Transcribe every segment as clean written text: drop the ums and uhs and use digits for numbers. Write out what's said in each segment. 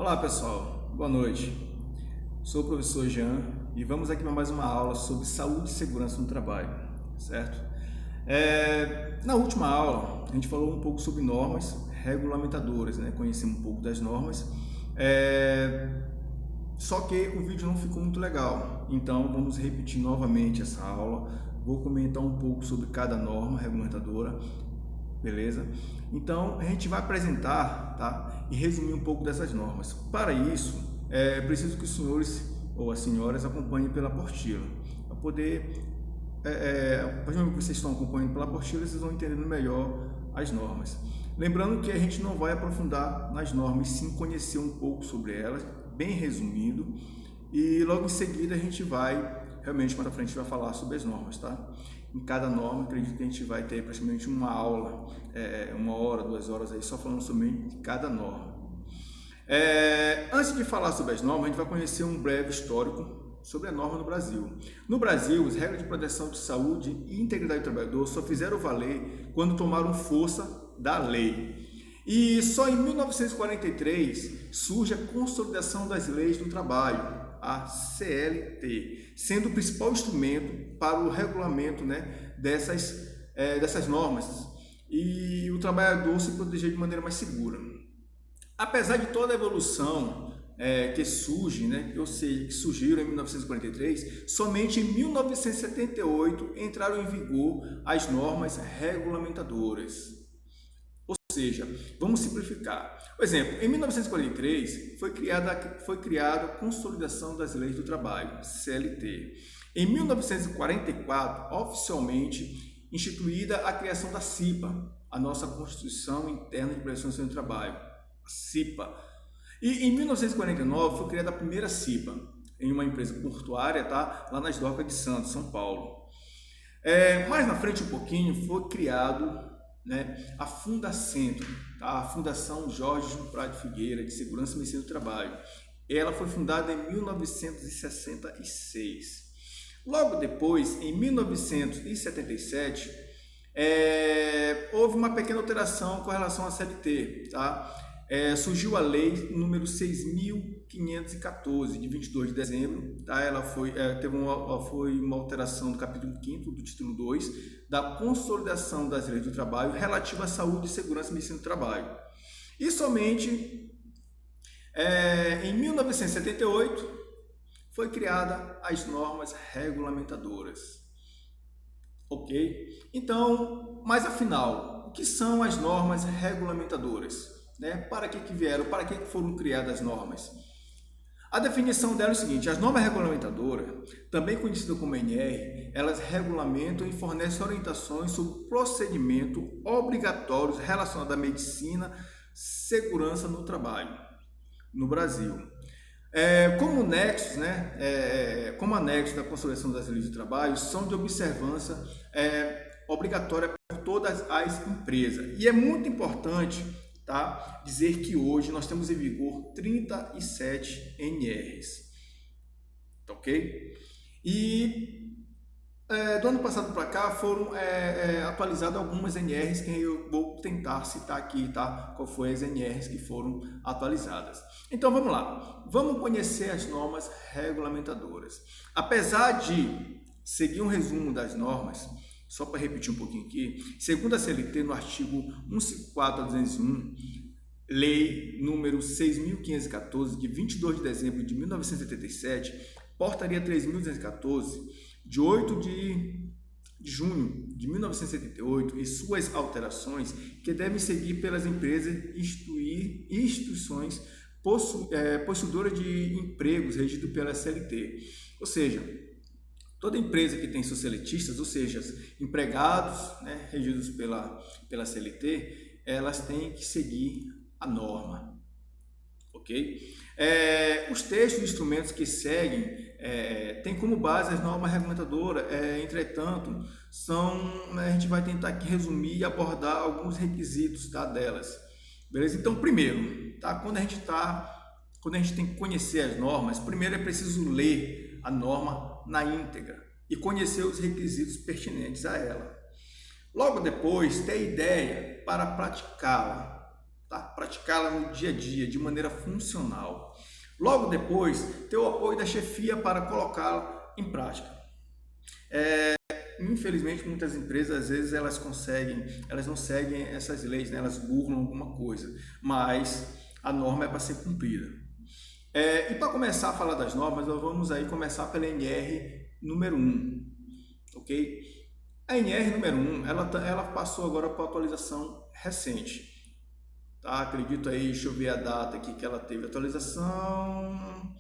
Olá pessoal, boa noite. Sou o professor Jean e vamos aqui para mais uma aula sobre saúde e segurança no trabalho, certo? Na última aula a gente falou um pouco sobre normas regulamentadoras, né? Conhecemos um pouco das normas, só que o vídeo não ficou muito legal, então vamos repetir novamente essa aula. Vou comentar um pouco sobre cada norma regulamentadora. Beleza? Então a gente vai apresentar, tá? E resumir um pouco dessas normas. Para isso, é preciso que os senhores ou as senhoras acompanhem pela apostila. Para poder, a partir do momento que vocês estão acompanhando pela apostila, vocês vão entendendo melhor as normas. Lembrando que a gente não vai aprofundar nas normas, sim conhecer um pouco sobre elas, bem resumido. E logo em seguida a gente vai, realmente mais à frente, vai falar sobre as normas, tá? Em cada norma, acredito que a gente vai ter praticamente uma aula, 1 hora, 2 horas aí, só falando somente de cada norma. Antes de falar sobre as normas, a gente vai conhecer um breve histórico sobre a norma no Brasil. No Brasil, as regras de proteção de saúde e integridade do trabalhador só fizeram valer quando tomaram força da lei. E só em 1943 surge a Consolidação das Leis do Trabalho, a CLT, sendo o principal instrumento para o regulamento, né, dessas normas e o trabalhador se proteger de maneira mais segura. Apesar de toda a evolução que surge, né, ou seja, que surgiram em 1943, somente em 1978 entraram em vigor as normas regulamentadoras. Ou seja, vamos simplificar. Por exemplo, em 1943 foi criada a Consolidação das Leis do Trabalho, CLT. Em 1944, oficialmente instituída a criação da CIPA, a nossa Constituição Interna de Prevenção do Trabalho, a CIPA. E em 1949 foi criada a primeira CIPA, em uma empresa portuária, tá? Lá nas Docas de Santos, São Paulo. Mais na frente um pouquinho foi criado, né, a Fundacentro, tá? A Fundação Jorge Prado Figueira de Segurança e Medicina do Trabalho. Ela foi fundada em 1966. Logo depois, em 1977, houve uma pequena alteração com relação à CLT, tá? Surgiu a lei número 6.514, de 22 de dezembro, tá? Ela foi uma alteração do capítulo 5º do título 2 da Consolidação das Leis do Trabalho relativa à saúde, segurança e medicina do trabalho. E somente em 1978 foi criada as normas regulamentadoras. Ok? Então, mas afinal, o que são as normas regulamentadoras? Né? Para que vieram? Para que foram criadas as normas? A definição dela é o seguinte: as normas regulamentadoras, também conhecidas como NR, elas regulamentam e fornecem orientações sobre procedimentos obrigatórios relacionados à medicina, segurança no trabalho, no Brasil. Como nexos, né? Como anexo da Consolidação das Leis de Trabalho, são de observância obrigatória por todas as empresas. E é muito importante, tá, dizer que hoje nós temos em vigor 37 NRs, ok? E do ano passado para cá foram atualizadas algumas NRs que eu vou tentar citar aqui, tá? Qual foi as NRs que foram atualizadas. Então vamos lá, vamos conhecer as normas regulamentadoras. Apesar de seguir um resumo das normas, só para repetir um pouquinho aqui, segundo a CLT, no artigo 154.201, lei número 6.514, de 22 de dezembro de 1977, portaria 3.214, de 8 de junho de 1978, e suas alterações, que devem seguir pelas empresas e instituições possuidoras de empregos regidos pela CLT. Ou seja, toda empresa que tem seus seletistas, ou seja, empregados, né, regidos pela CLT, elas têm que seguir a norma, ok? Os textos e instrumentos que seguem têm como base as normas regulamentadoras, entretanto, a gente vai tentar aqui resumir e abordar alguns requisitos, tá, delas, beleza? Então, primeiro, tá, quando a gente tem que conhecer as normas, primeiro é preciso ler a norma na íntegra e conhecer os requisitos pertinentes a ela. Logo depois, ter ideia para praticá-la, tá? Praticá-la no dia a dia, de maneira funcional. Logo depois, ter o apoio da chefia para colocá-la em prática. Infelizmente, muitas empresas, às vezes, elas não seguem essas leis, né? Elas burlam alguma coisa, mas a norma é para ser cumprida. E para começar a falar das normas, nós vamos aí começar pela NR número 1, ok? A NR número 1, ela passou agora para atualização recente, tá? Acredito aí, deixa eu ver a data aqui que ela teve atualização.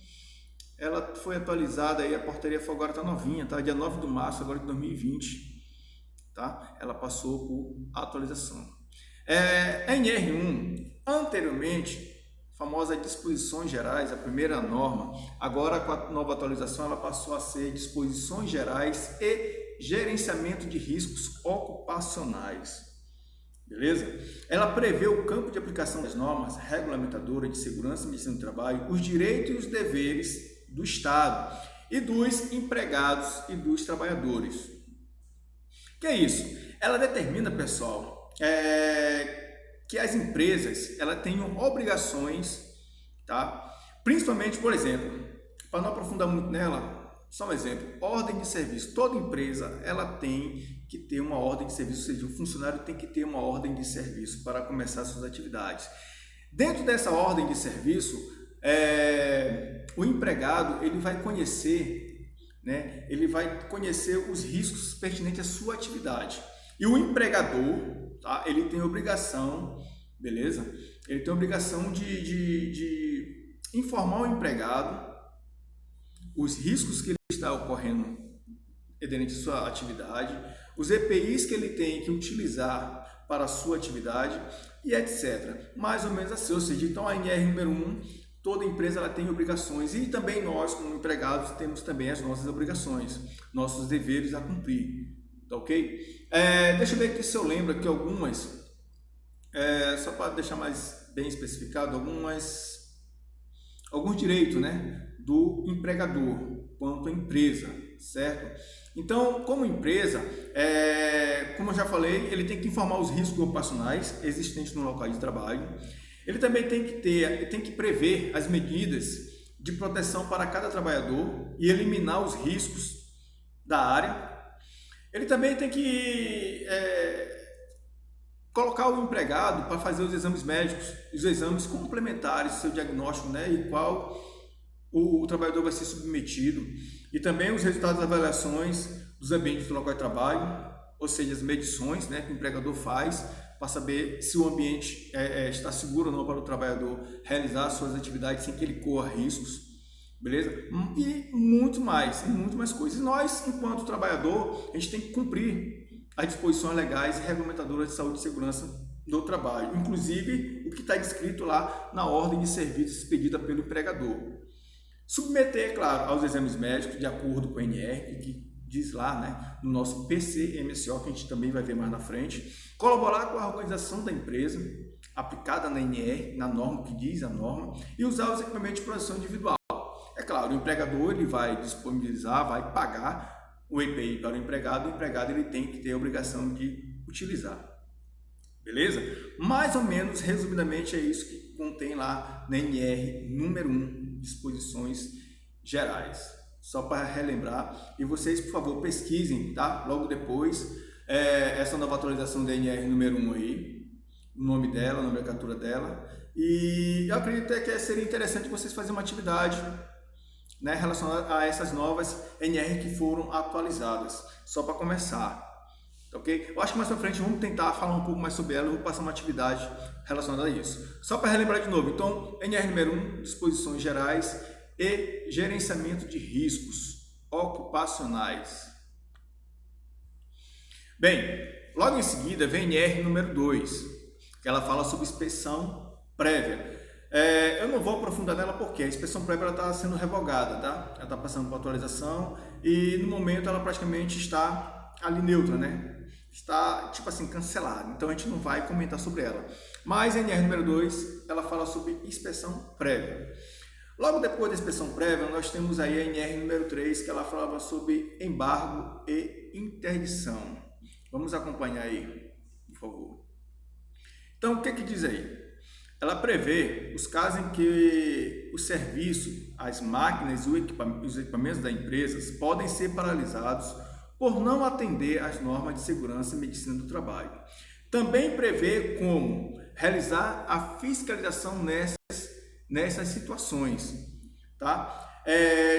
Ela foi atualizada aí, a portaria agora está novinha, tá? Dia 9 de março agora de 2020, tá? Ela passou por atualização. A NR1, anteriormente, famosa disposições gerais, a primeira norma, agora com a nova atualização ela passou a ser disposições gerais e gerenciamento de riscos ocupacionais. Beleza? Ela prevê o campo de aplicação das normas regulamentadoras de segurança e medicina do trabalho, os direitos e os deveres do Estado e dos empregados e dos trabalhadores. Que é isso? Ela determina, pessoal, que as empresas tenham obrigações, tá? Principalmente, por exemplo, para não aprofundar muito nela, só um exemplo, ordem de serviço. Toda empresa ela tem que ter uma ordem de serviço, ou seja, o funcionário tem que ter uma ordem de serviço para começar suas atividades. Dentro dessa ordem de serviço, o empregado ele vai conhecer, né? Ele vai conhecer os riscos pertinentes à sua atividade. E o empregador, tá? Ele tem obrigação, beleza? Ele tem obrigação de informar o empregado os riscos que ele está ocorrendo dentro de sua atividade, os EPIs que ele tem que utilizar para a sua atividade e etc. Mais ou menos assim, ou seja, então a NR número 1, toda empresa ela tem obrigações e também nós, como empregados, temos também as nossas obrigações, nossos deveres a cumprir, tá ok? Deixa eu ver aqui se eu lembro aqui algumas, só para deixar mais bem especificado, alguns direitos, né, do empregador quanto à empresa, certo? Então, como empresa, como eu já falei, ele tem que informar os riscos ocupacionais existentes no local de trabalho. Ele também tem que prever as medidas de proteção para cada trabalhador e eliminar os riscos da área. Ele também tem que colocar o empregado para fazer os exames médicos, os exames complementares do seu diagnóstico, né, e qual o trabalhador vai ser submetido, e também os resultados das avaliações dos ambientes do local de trabalho, ou seja, as medições, né, que o empregador faz para saber se o ambiente está seguro ou não para o trabalhador realizar suas atividades sem que ele corra riscos, beleza? E muito mais coisas. E nós, enquanto trabalhador, a gente tem que cumprir as disposições legais e regulamentadoras de saúde e segurança do trabalho, inclusive o que está descrito lá na ordem de serviços expedida pelo empregador. Submeter, claro, aos exames médicos de acordo com a NR, que diz lá, né, no nosso PCMSO, que a gente também vai ver mais na frente. Colaborar com a organização da empresa, aplicada na NR, na norma, que diz a norma, e usar os equipamentos de proteção individual. É claro, o empregador ele vai disponibilizar, vai pagar o EPI para o empregado ele tem que ter a obrigação de utilizar. Beleza? Mais ou menos, resumidamente, é isso que contém lá na NR número 1, disposições gerais. Só para relembrar, e vocês, por favor, pesquisem, tá? Logo depois, essa nova atualização da NR número 1 aí, o nome dela, a nomenclatura dela, e eu acredito até que seria interessante vocês fazerem uma atividade, né, relacionada a essas novas NR que foram atualizadas, só para começar. Ok? Eu acho que mais pra frente vamos tentar falar um pouco mais sobre ela, eu vou passar uma atividade relacionada a isso. Só para relembrar de novo, então, NR número 1, disposições gerais e gerenciamento de riscos ocupacionais. Bem, logo em seguida vem NR número 2, que ela fala sobre inspeção prévia. Eu não vou aprofundar nela porque a inspeção prévia está sendo revogada, tá? Ela está passando por atualização e no momento ela praticamente está ali neutra, né? Está, tipo assim, cancelada, então a gente não vai comentar sobre ela. Mas a NR número 2, ela fala sobre inspeção prévia. Logo depois da inspeção prévia, nós temos aí a NR número 3, que ela falava sobre embargo e interdição. Vamos acompanhar aí, por favor. Então, o que diz aí? ela prevê os casos em que o serviço, as máquinas e os equipamentos da empresa podem ser paralisados por não atender às normas de segurança e medicina do trabalho. Também prevê como realizar a fiscalização nessas situações, tá?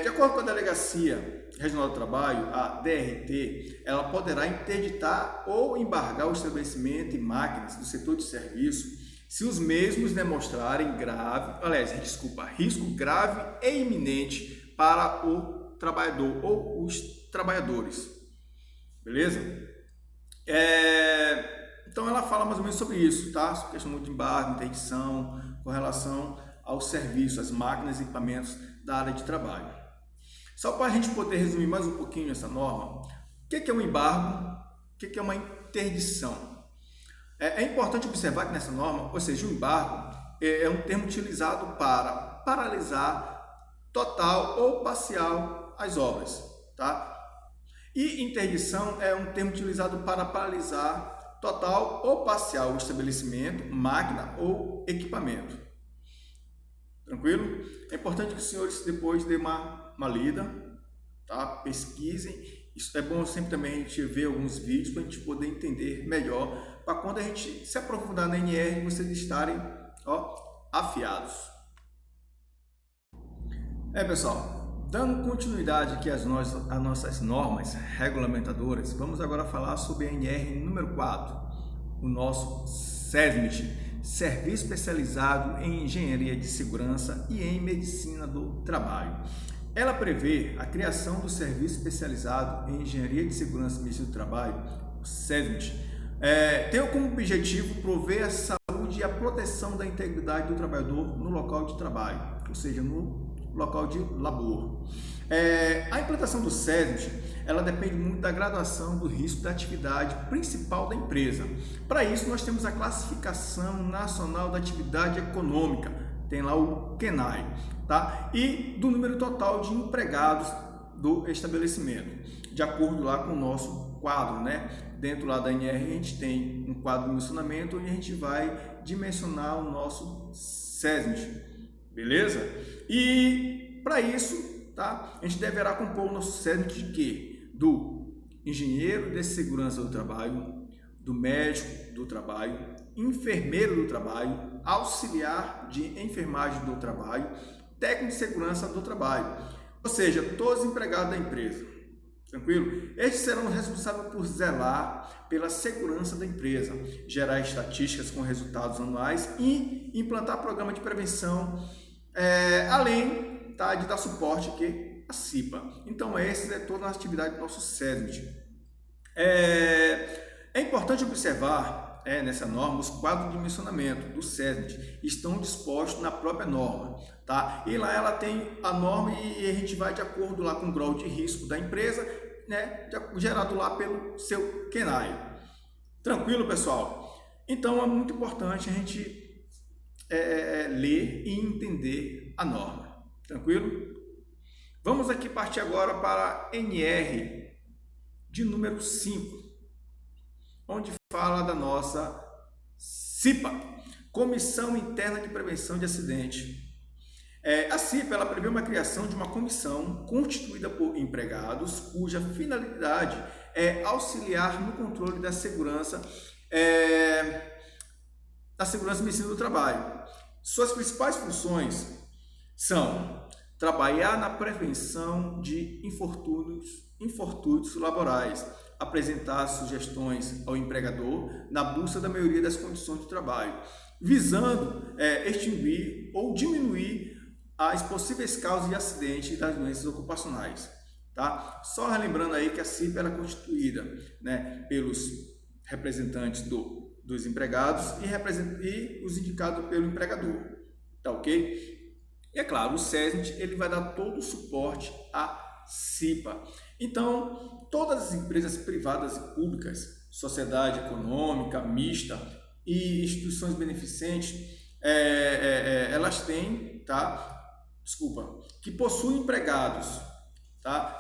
De acordo com a Delegacia Regional do Trabalho, a DRT, ela poderá interditar ou embargar o estabelecimento e máquinas do setor de serviço se os mesmos demonstrarem risco grave e iminente para o trabalhador ou os trabalhadores. Beleza? Então ela fala mais ou menos sobre isso, tá? Sobre questão de embargo, interdição, com relação ao serviço, às máquinas e equipamentos da área de trabalho. Só para a gente poder resumir mais um pouquinho essa norma, o que é um embargo? O que é uma interdição? É importante observar que nessa norma, ou seja, o embargo é um termo utilizado para paralisar total ou parcial as obras, tá? E interdição é um termo utilizado para paralisar total ou parcial o estabelecimento, máquina ou equipamento. Tranquilo? É importante que os senhores depois dêem uma lida, tá? Pesquisem. Isso é bom sempre também a gente ver alguns vídeos para a gente poder entender melhor, para quando a gente se aprofundar na NR, vocês estarem afiados. Pessoal, dando continuidade aqui às nossas normas regulamentadoras, vamos agora falar sobre a NR número 4, o nosso SESMIT, Serviço Especializado em Engenharia de Segurança e em Medicina do Trabalho. Ela prevê a criação do Serviço Especializado em Engenharia de Segurança e Medicina do Trabalho, o SESMIT. Tem como objetivo prover a saúde e a proteção da integridade do trabalhador no local de trabalho, ou seja, no local de labor. A implantação do SESMIT, ela depende muito da graduação do risco da atividade principal da empresa. Para isso, nós temos a Classificação Nacional da Atividade Econômica, tem lá o CNAE, tá? E do número total de empregados do estabelecimento, de acordo lá com o nosso quadro, né? Dentro lá da NR a gente tem um quadro de dimensionamento onde a gente vai dimensionar o nosso SESMIT, beleza? E para isso, tá? A gente deverá compor o nosso SESMIT de quê? Do engenheiro de segurança do trabalho, do médico do trabalho, enfermeiro do trabalho, auxiliar de enfermagem do trabalho, técnico de segurança do trabalho, ou seja, todos os empregados da empresa. Tranquilo? Estes serão responsáveis por zelar pela segurança da empresa, gerar estatísticas com resultados anuais e implantar programa de prevenção, além, tá, de dar suporte aqui à CIPA. Então, essa é toda a atividade do nosso SESMIT. É importante observar nessa norma, os quadros de dimensionamento do SESMIT estão dispostos na própria norma, tá? E lá ela tem a norma e a gente vai de acordo lá com o grau de risco da empresa, né? Gerado lá pelo seu CNAE. Tranquilo, pessoal? Então é muito importante a gente ler e entender a norma. Tranquilo? Vamos aqui partir agora para a NR de número 5, onde fala da nossa CIPA, Comissão Interna de Prevenção de Acidente. A CIPA ela prevê uma criação de uma comissão constituída por empregados, cuja finalidade é auxiliar no controle da segurança e medicina do trabalho. Suas principais funções são trabalhar na prevenção de infortúnios laborais, apresentar sugestões ao empregador na busca da melhoria das condições de trabalho, visando extinguir ou diminuir as possíveis causas de acidente e das doenças ocupacionais. Tá? Só relembrando aí que a CIPA era constituída, né, pelos representantes dos empregados e os indicados pelo empregador. Tá ok? E é claro, o SESMIT ele vai dar todo o suporte à CIPA. Então, todas as empresas privadas e públicas, sociedade econômica, mista e instituições beneficentes, elas têm, que possuem empregados,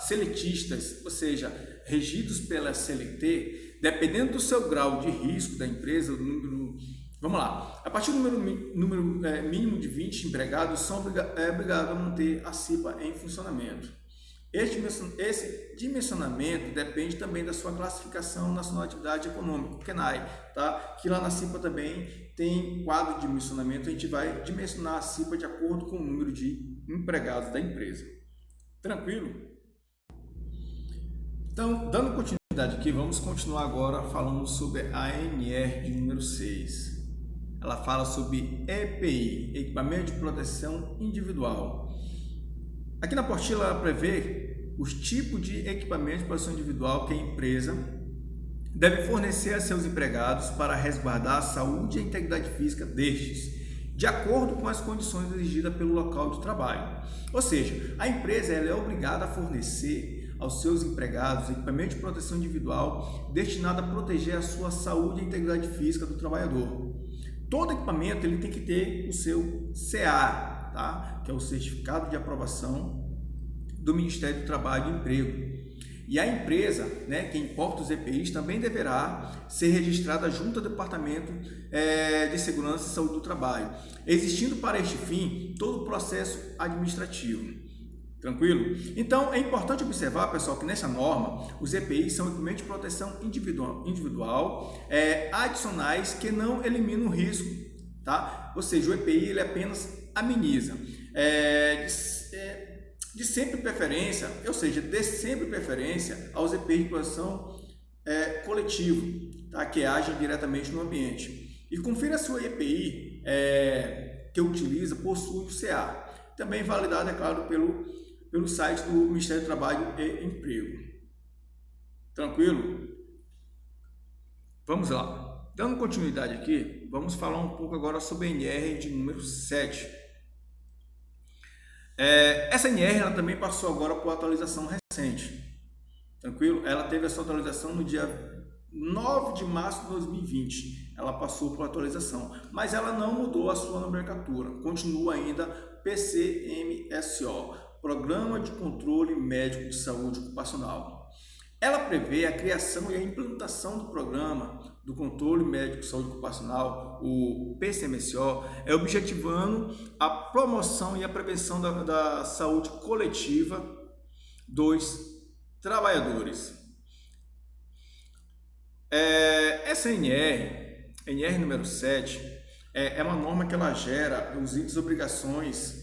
seletistas, ou seja, regidos pela CLT, dependendo do seu grau de risco da empresa, do número Vamos lá. A partir do número mínimo de 20 empregados, são obrigados a manter a CIPA em funcionamento. Esse dimensionamento depende também da sua classificação nacional de atividade econômica, o CNAE, tá? Que lá na CIPA também tem quadro de dimensionamento, a gente vai dimensionar a CIPA de acordo com o número de empregados da empresa. Tranquilo? Então, dando continuidade aqui, vamos continuar agora falando sobre a NR de número 6. Ela fala sobre EPI, Equipamento de Proteção Individual. Aqui na apostila ela prevê os tipos de equipamento de proteção individual que a empresa deve fornecer a seus empregados para resguardar a saúde e a integridade física destes, de acordo com as condições exigidas pelo local de trabalho. Ou seja, a empresa ela é obrigada a fornecer aos seus empregados equipamento de proteção individual destinado a proteger a sua saúde e a integridade física do trabalhador. Todo equipamento ele tem que ter o seu CA, tá? Que é o Certificado de Aprovação do Ministério do Trabalho e Emprego. E a empresa, né, que importa os EPIs, também deverá ser registrada junto ao Departamento de Segurança e Saúde do Trabalho, existindo para este fim todo o processo administrativo. Tranquilo? Então, é importante observar, pessoal, que nessa norma, os EPIs são equipamentos de proteção individual adicionais que não eliminam o risco, tá? Ou seja, o EPI ele apenas ameniza. De sempre preferência, ou seja, dê sempre preferência aos EPIs de proteção coletivo, tá? Que agem diretamente no ambiente. E confira se o EPI que utiliza possui o CA, também validado, é claro, pelo site do Ministério do Trabalho e Emprego. Tranquilo? Vamos lá. Dando continuidade aqui, vamos falar um pouco agora sobre a NR de número 7. Essa NR ela também passou agora por atualização recente. Tranquilo? Ela teve essa atualização no dia 9 de março de 2020. Ela passou por atualização, mas ela não mudou a sua nomenclatura. Continua ainda PCMSO, Programa de Controle Médico de Saúde Ocupacional. Ela prevê a criação e a implantação do Programa do Controle Médico de Saúde Ocupacional, o PCMSO, objetivando a promoção e a prevenção da saúde coletiva dos trabalhadores. Essa NR número 7, é uma norma que ela gera os itens e obrigações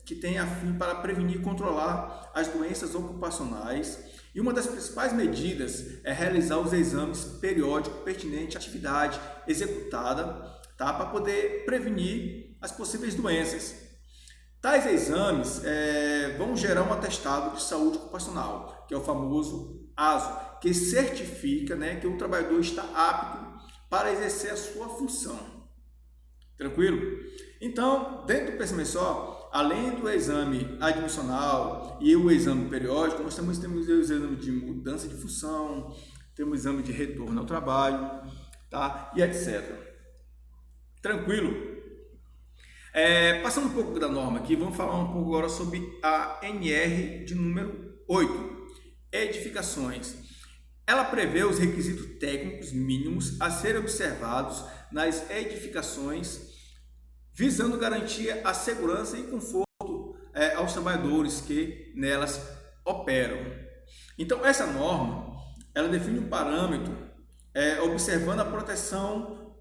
que tem a fim para prevenir e controlar as doenças ocupacionais, e uma das principais medidas é realizar os exames periódicos pertinentes à atividade executada, tá? Para poder prevenir as possíveis doenças. Tais exames vão gerar um atestado de saúde ocupacional, que é o famoso ASO, que certifica, né, que o trabalhador está apto para exercer a sua função. Tranquilo? Então, dentro do PCMSO, além do exame admissional e o exame periódico, nós temos o exame de mudança de função, temos o exame de retorno ao trabalho, tá? E etc. Tranquilo? Passando um pouco da norma aqui, vamos falar um pouco agora sobre a NR de número 8, edificações. Ela prevê os requisitos técnicos mínimos a serem observados nas edificações, visando garantir a segurança e conforto aos trabalhadores que nelas operam. Então, essa norma, ela define um parâmetro observando a proteção,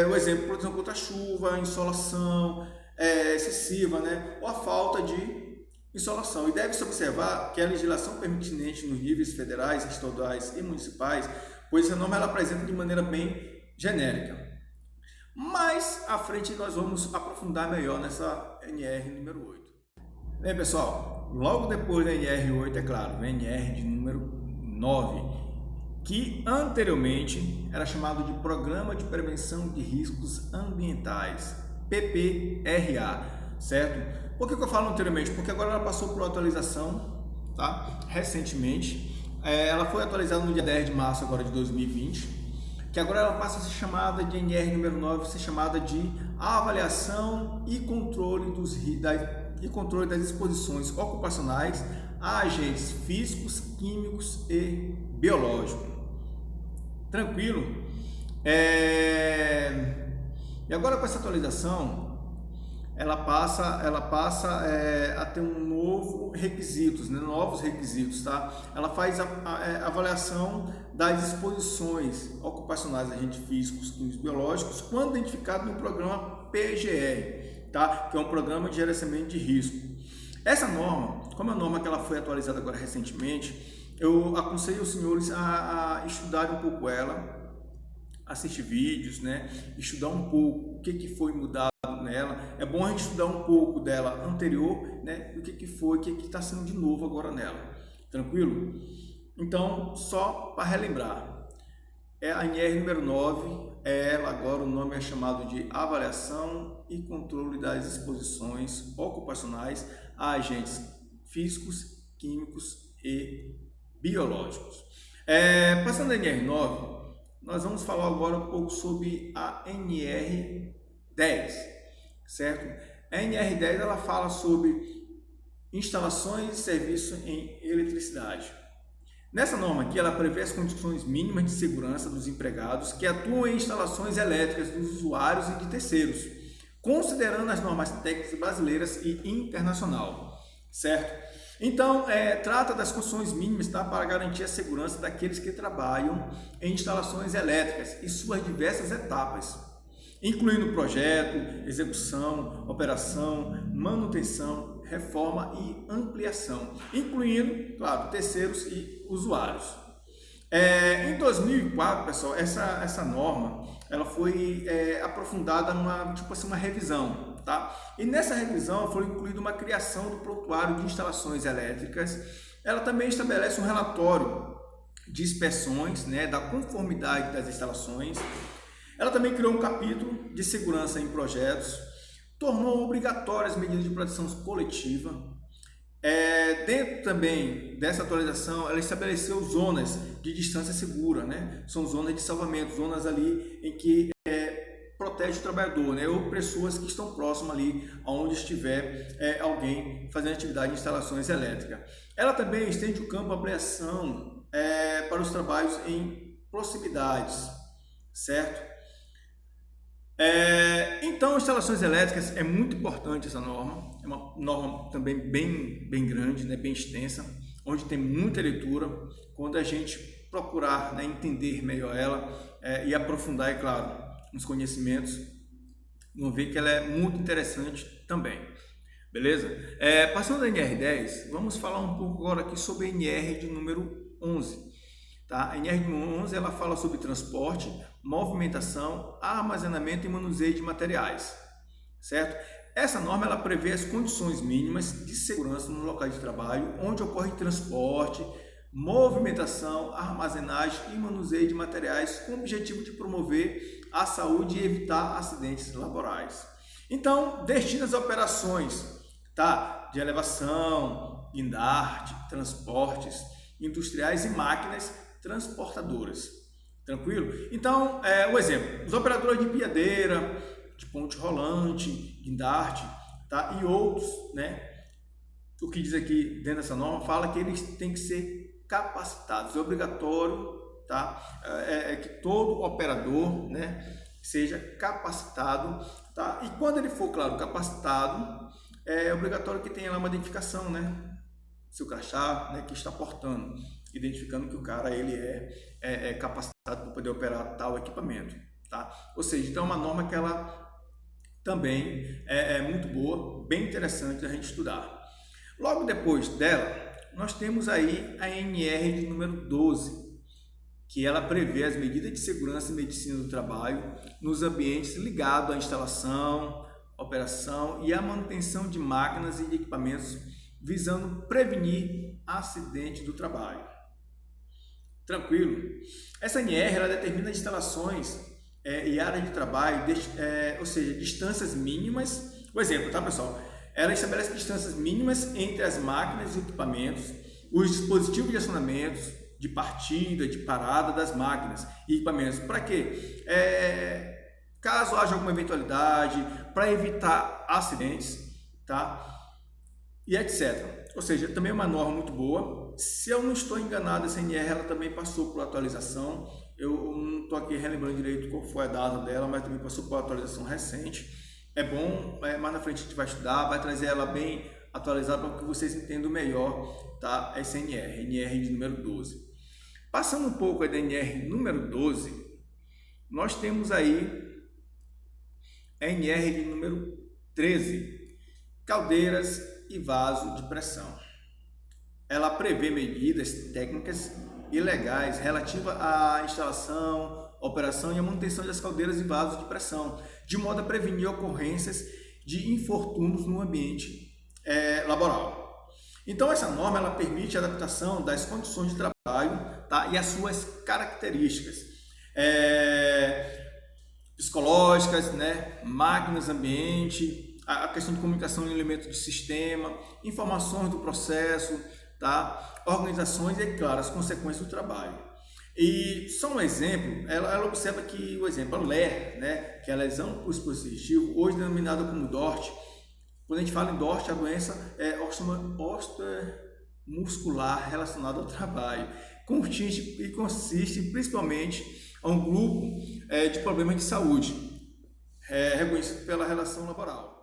o exemplo, proteção contra a chuva, insolação excessiva, né, ou a falta de insolação. E deve-se observar que a legislação pertinente nos níveis federais, estaduais e municipais, pois essa norma ela apresenta de maneira bem genérica. Mas à frente nós vamos aprofundar melhor nessa NR número 8. Bem, pessoal, logo depois da NR8, é claro, a NR de número 9, que anteriormente era chamado de Programa de Prevenção de Riscos Ambientais, PPRA, certo? Por que eu falo anteriormente? Porque agora ela passou por atualização, tá? Recentemente. Ela foi atualizada no dia 10 de março agora de 2020, que agora ela passa a ser chamada de NR número 9, ser chamada de Avaliação e Controle das exposições ocupacionais a agentes físicos, químicos e biológicos. Tranquilo? E agora com essa atualização, ela passa a ter novos requisitos, tá? Ela faz a avaliação das exposições ocupacionais de agentes físicos, químicos, biológicos, quando identificado no programa PGR, tá? Que é um programa de gerenciamento de risco. Essa norma, como é uma norma que ela foi atualizada agora recentemente, eu aconselho os senhores a estudar um pouco ela, assistir vídeos, né? Estudar um pouco o que foi mudado nela. É bom a gente estudar um pouco dela anterior, né? O que foi, o que está sendo de novo agora nela. Tranquilo? Então, só para relembrar, a NR número 9, ela agora o nome é chamado de Avaliação e Controle das Exposições Ocupacionais a Agentes Físicos, Químicos e Biológicos. Passando a NR 9, nós vamos falar agora um pouco sobre a NR10, certo? A NR10 ela fala sobre instalações e serviços em eletricidade. Nessa norma aqui, ela prevê as condições mínimas de segurança dos empregados que atuam em instalações elétricas dos usuários e de terceiros, considerando as normas técnicas brasileiras e internacional, certo? Então, trata das condições mínimas, tá, para garantir a segurança daqueles que trabalham em instalações elétricas e suas diversas etapas, incluindo projeto, execução, operação, manutenção, reforma e ampliação, incluindo, claro, terceiros e usuários. Em 2004, pessoal, essa norma ela foi aprofundada numa uma revisão. Tá? E nessa revisão foi incluída uma criação do prontuário de instalações elétricas. Ela também estabelece um relatório de inspeções, né, da conformidade das instalações. Ela também criou um capítulo de segurança em projetos, tornou obrigatórias medidas de proteção coletiva. Dentro também dessa atualização, ela estabeleceu zonas de distância segura, né? São zonas de salvamento, zonas ali em que protege o trabalhador, né? Ou pessoas que estão próximas ali onde estiver alguém fazendo atividade de instalações elétricas. Ela também estende o campo de ampliação para os trabalhos em proximidades, certo? Então, instalações elétricas é muito importante essa norma, é uma norma também bem grande, né? Bem extensa, onde tem muita leitura. Quando a gente procurar, né, entender melhor ela e aprofundar, é claro, nos conhecimentos, vão ver que ela é muito interessante também, beleza? Passando da NR10, vamos falar um pouco agora aqui sobre a NR de número 11, tá? A NR de número 11, ela fala sobre transporte, movimentação, armazenamento e manuseio de materiais, certo? Essa norma ela prevê as condições mínimas de segurança no local de trabalho, onde ocorre transporte, movimentação, armazenagem e manuseio de materiais com o objetivo de promover a saúde e evitar acidentes laborais. Então, destina as operações, tá, de elevação, guindaste, transportes industriais e máquinas transportadoras. Tranquilo? Então, o exemplo, os operadores de piadeira, de ponte rolante, guindaste, tá, e outros, né? O que diz aqui dentro dessa norma fala que eles têm que ser capacitados, é obrigatório, tá? Que todo operador, né, seja capacitado, tá? E quando ele for, claro, capacitado, é obrigatório que tenha lá uma identificação, né? Seu crachá, né, que está portando, identificando que o cara ele é capacitado para poder operar tal equipamento, tá? Ou seja, então é uma norma que ela também é muito boa, bem interessante a gente estudar. Logo depois dela, nós temos aí a NR de número 12, que ela prevê as medidas de segurança e medicina do trabalho nos ambientes ligados à instalação, operação e à manutenção de máquinas e de equipamentos, visando prevenir acidente do trabalho. Tranquilo? Essa NR ela determina instalações e áreas de trabalho, ou seja, distâncias mínimas. Por exemplo, tá, pessoal? Ela estabelece distâncias mínimas entre as máquinas e equipamentos, os dispositivos de acionamento, de partida, de parada das máquinas e equipamentos. Para quê? Caso haja alguma eventualidade, para evitar acidentes, tá? E etc. Ou seja, também é uma norma muito boa. Se eu não estou enganado, essa NR ela também passou por atualização eu não estou aqui relembrando direito qual foi a data dela, mas também passou por atualização recente. É bom, mais na frente a gente vai estudar, vai trazer ela bem atualizada para que vocês entendam melhor, tá? Essa NR de número 12. Passando um pouco a NR número 12, nós temos aí a NR de número 13, caldeiras e vaso de pressão. Ela prevê medidas técnicas e legais relativas à instalação, operação e à manutenção das caldeiras e vasos de pressão, de modo a prevenir ocorrências de infortúnios no ambiente laboral. Então, essa norma ela permite a adaptação das condições de trabalho, tá? E as suas características psicológicas, né? Máquinas, ambiente, a questão de comunicação em elementos de sistema, informações do processo, tá? Organizações e, claro, as consequências do trabalho. E só um exemplo, ela observa que o exemplo, a LER, né? Que é a lesão por dispositivo, hoje denominada como DORT. Quando a gente fala em DORT, a doença é osteomuscular relacionada ao trabalho. Consiste principalmente a um grupo de problemas de saúde, reconhecido pela relação laboral.